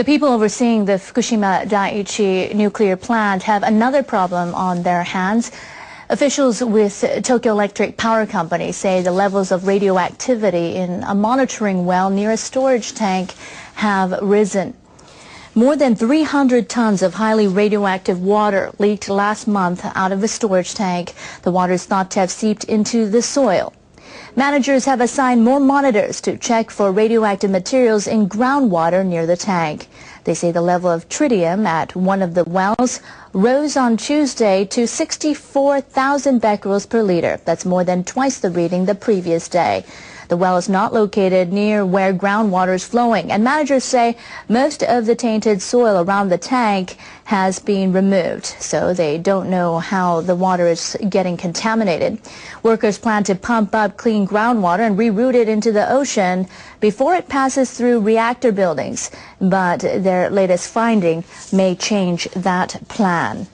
The people overseeing the Fukushima Daiichi nuclear plant have another problem on their hands. Officials with Tokyo Electric Power Company say the levels of radioactivity in a monitoring well near a storage tank have risen. More than 300 tons of highly radioactive water leaked last month out of the storage tank. The water is thought to have seeped into the soil. Managers have assigned more monitors to check for radioactive materials in groundwater near the tank. They say the level of tritium at one of the wells rose on Tuesday to 64,000 becquerels per liter. That's more than twice the reading the previous day. The well is not located near where groundwater is flowing, and managers say most of the tainted soil around the tank has been removed, so they don't know how the water is getting contaminated. Workers plan to pump up clean groundwater and reroute it into the ocean before it passes through reactor buildings, but their latest finding may change that plan.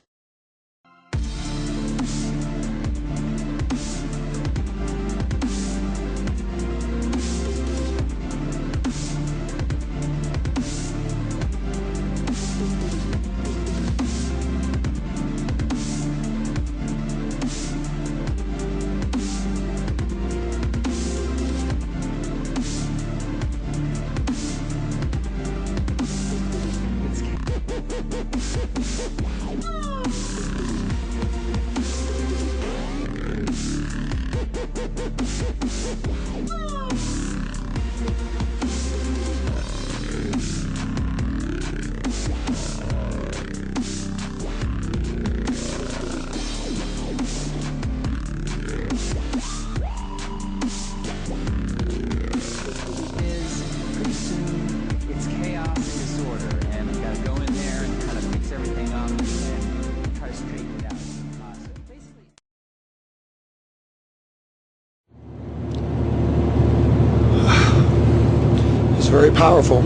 Very powerful,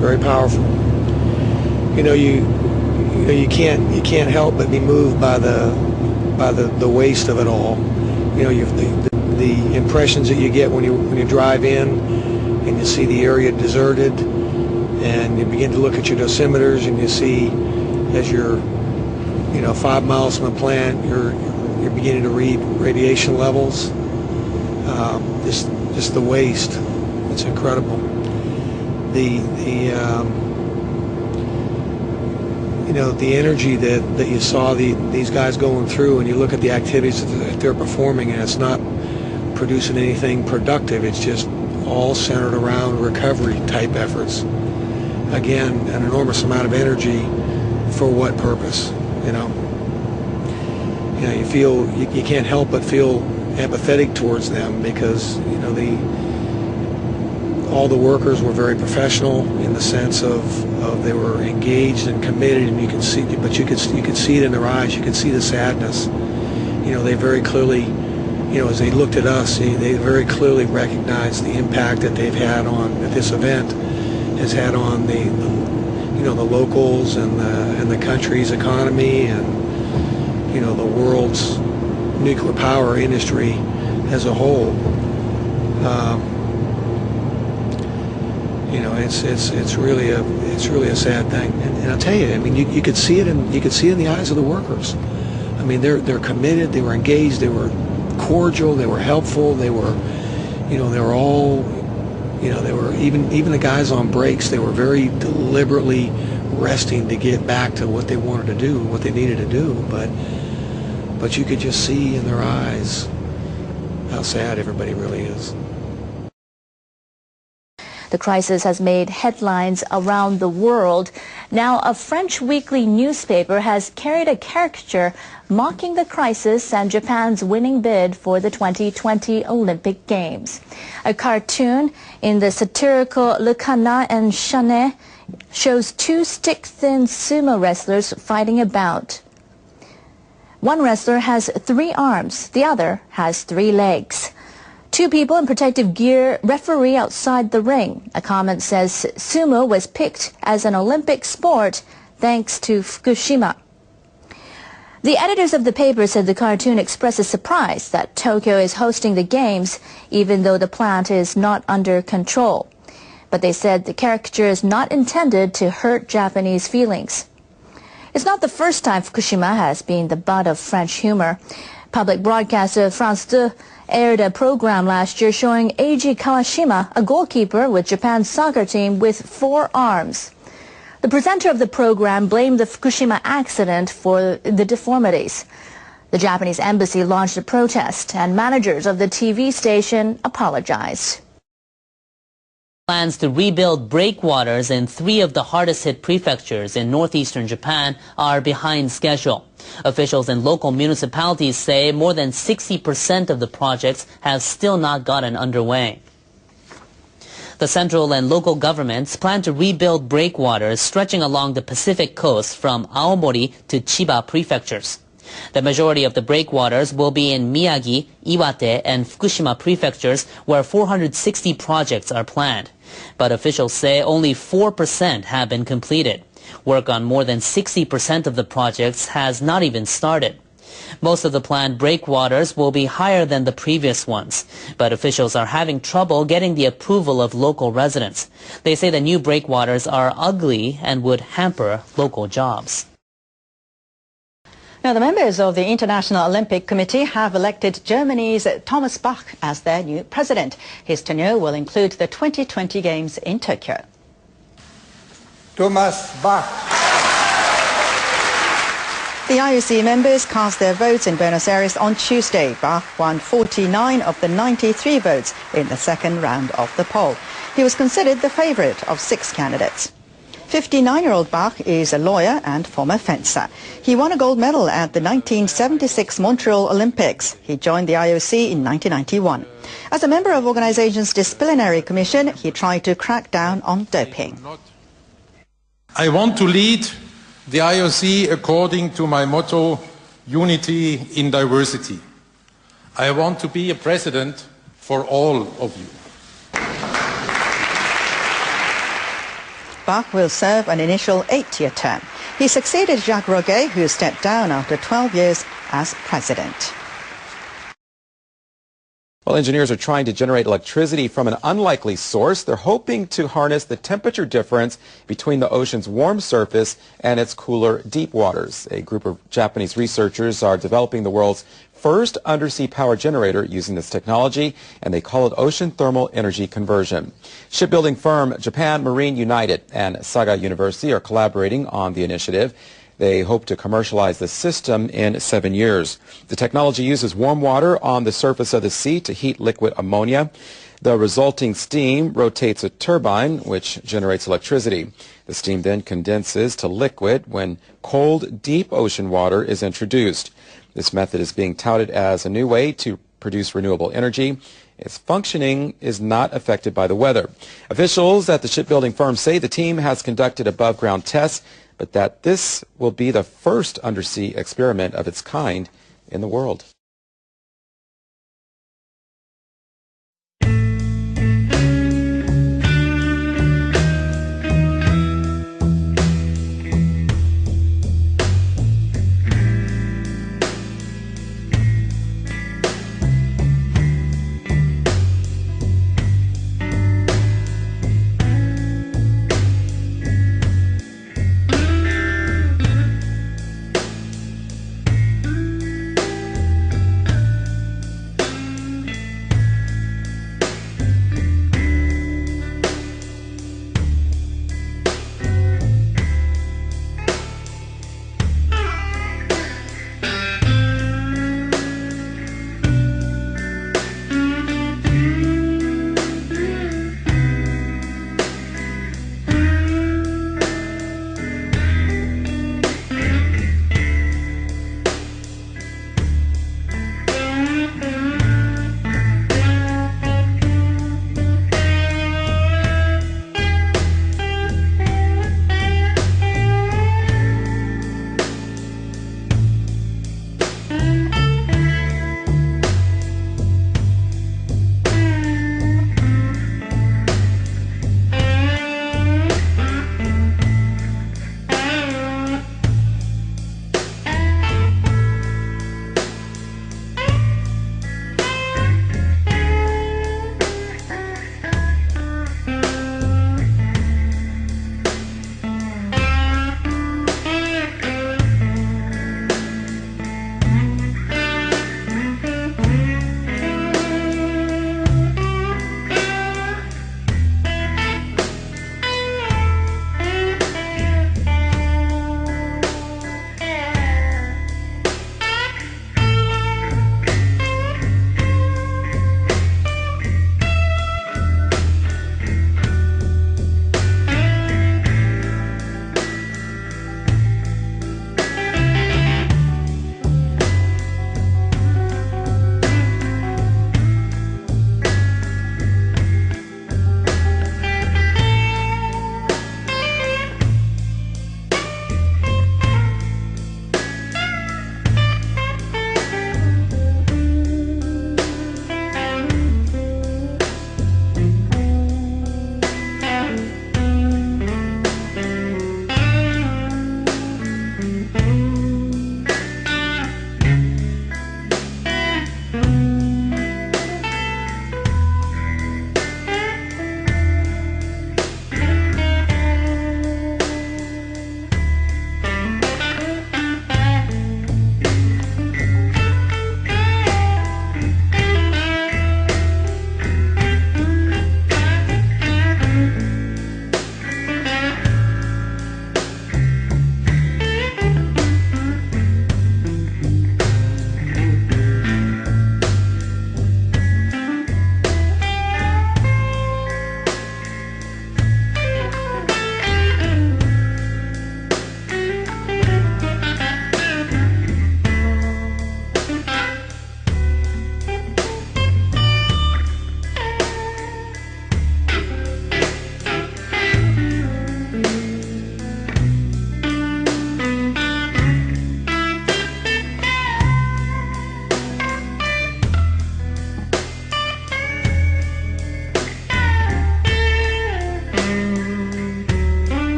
very powerful. You can't help but be moved by the waste of it all. The impressions that you get when you drive in and you see the area deserted, and you begin to look at your dosimeters and you see as you're 5 miles from the plant, you're beginning to read radiation levels. Just the waste, it's incredible. The energy that you saw these guys going through, and you look at the activities that they're performing, and it's not producing anything productive. It's just all centered around recovery type efforts. Again, an enormous amount of energy for what purpose? You feel you can't help but feel empathetic towards them, because all the workers were very professional in the sense of they were engaged and committed, and you could see it in their eyes. You could see the sadness. They very clearly, as they looked at us, they very clearly recognized the impact that they've had that this event has had on the locals and the country's economy, and the world's nuclear power industry as a whole. It's really a sad thing, and I'll tell you, you could see it in the eyes of the workers. They're committed, they were engaged, they were cordial, they were helpful, they were all, they were even the guys on breaks. They were very deliberately resting to get back to what they wanted to do, what they needed to do, but you could just see in their eyes how sad everybody really is. The crisis has made headlines around the world. Now, a French weekly newspaper has carried a caricature mocking the crisis and Japan's winning bid for the 2020 Olympic Games. A cartoon in the satirical Le Canard Enchaîné shows two stick-thin sumo wrestlers fighting a bout. One wrestler has 3 arms, the other has 3 legs. 2 people in protective gear referee outside the ring. A comment says sumo was picked as an Olympic sport thanks to Fukushima. The editors of the paper said the cartoon expresses surprise that Tokyo is hosting the games, even though the plant is not under control. but they said the caricature is not intended to hurt Japanese feelings. It's not the first time Fukushima has been the butt of French humor. Public broadcaster France 2 aired a program last year showing Eiji Kawashima, a goalkeeper with Japan's soccer team, with 4 arms. The presenter of the program blamed the Fukushima accident for the deformities. The Japanese embassy launched a protest, and managers of the TV station apologized. Plans to rebuild breakwaters in 3 of the hardest-hit prefectures in northeastern Japan are behind schedule. Officials in local municipalities say more than 60% of the projects have still not gotten underway. The central and local governments plan to rebuild breakwaters stretching along the Pacific coast from Aomori to Chiba prefectures. The majority of the breakwaters will be in Miyagi, Iwate, and Fukushima prefectures, where 460 projects are planned. But officials say only 4% have been completed. Work on more than 60% of the projects has not even started. Most of the planned breakwaters will be higher than the previous ones, but officials are having trouble getting the approval of local residents. They say the new breakwaters are ugly and would hamper local jobs. Now, the members of the International Olympic Committee have elected Germany's Thomas Bach as their new president. His tenure will include the 2020 Games in Tokyo. Thomas Bach. The IOC members cast their votes in Buenos Aires on Tuesday. Bach won 49 of the 93 votes in the second round of the poll. He was considered the favorite of 6 candidates. 59-year-old Bach is a lawyer and former fencer. He won a gold medal at the 1976 Montreal Olympics. He joined the IOC in 1991. As a member of the organization's disciplinary commission, he tried to crack down on doping. I want to lead the IOC according to my motto, unity in diversity. I want to be a president for all of you. Bach will serve an initial 8-year term. He succeeded Jacques Roguet, who stepped down after 12 years as president. Well, engineers are trying to generate electricity from an unlikely source. They're hoping to harness the temperature difference between the ocean's warm surface and its cooler deep waters. A group of Japanese researchers are developing the world's first undersea power generator using this technology, and they call it ocean thermal energy conversion. Shipbuilding firm Japan Marine United and Saga University are collaborating on the initiative. They hope to commercialize the system in 7 years. The technology uses warm water on the surface of the sea to heat liquid ammonia. The resulting steam rotates a turbine, which generates electricity. The steam then condenses to liquid when cold, deep ocean water is introduced. This method is being touted as a new way to produce renewable energy. Its functioning is not affected by the weather. Officials at the shipbuilding firm say the team has conducted above-ground tests, but that this will be the first undersea experiment of its kind in the world.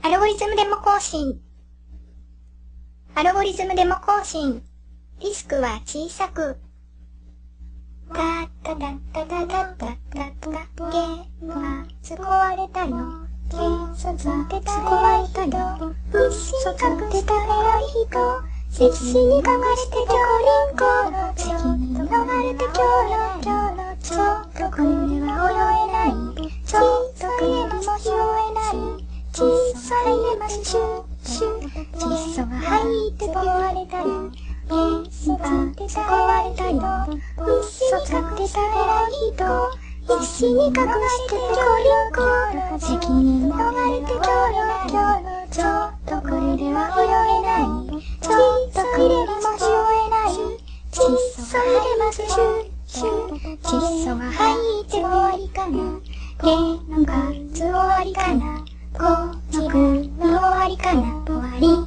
アルゴリズムデモ更新。アルゴリズムデモ更新。リスクは小さく。タッタタッタタタッタッタッタゲームは壊れたの。ゲーム使ってた壊れたの。必死に隠してた偉い人。必死に隠して強リンコ。責任逃れてキョロキョロ。ちょっとこれでは泳えない。ちょっと入れます拾えない。小さい入れますシュッシュッ。窒素が入って壊れたの。ゲーム使ってた壊れたの。必死に隠してた偉い人。必死に隠して強リンコ。責任逃れてキョロキョロ。ちょっとこれでは泳えない。ちょっと入れも拾えない。窒素入れますシュッシュッ。窒素が入って終わりかな。芸能活終わりかな。この国終わりかな。終わり。